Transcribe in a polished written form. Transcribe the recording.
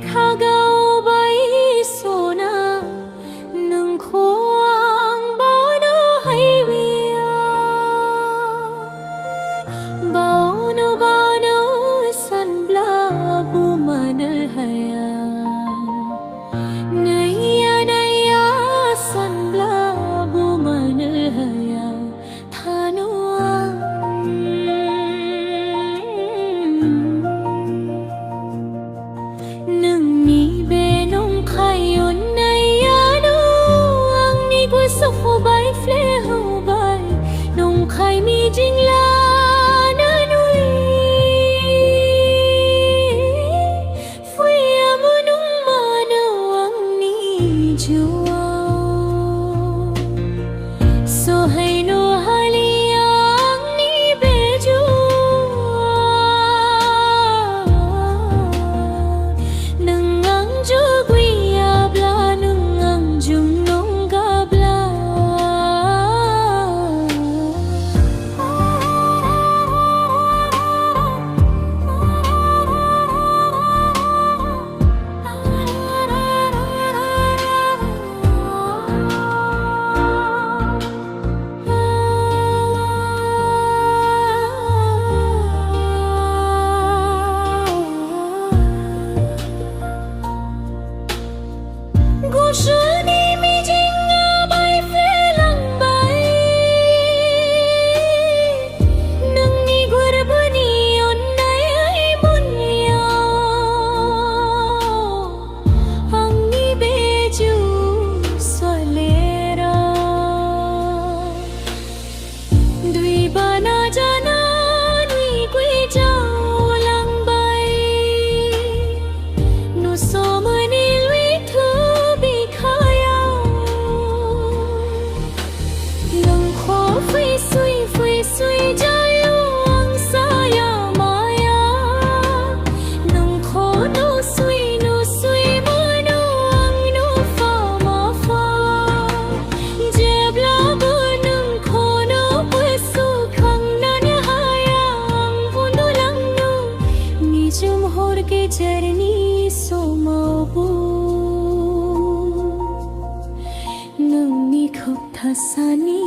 khagaw bay sona nung khoang bao no hay via bao no san bla bu manal haya naya san bla bu manal haya thanua Sofo bay fle ho bay nong khai mi jing la na nui fui amunung mana ang ni jua so hai no hali ang ni beju nang ang jugwi abla nang ang jung चरनी सोमाबो नंगनी खुब थसानी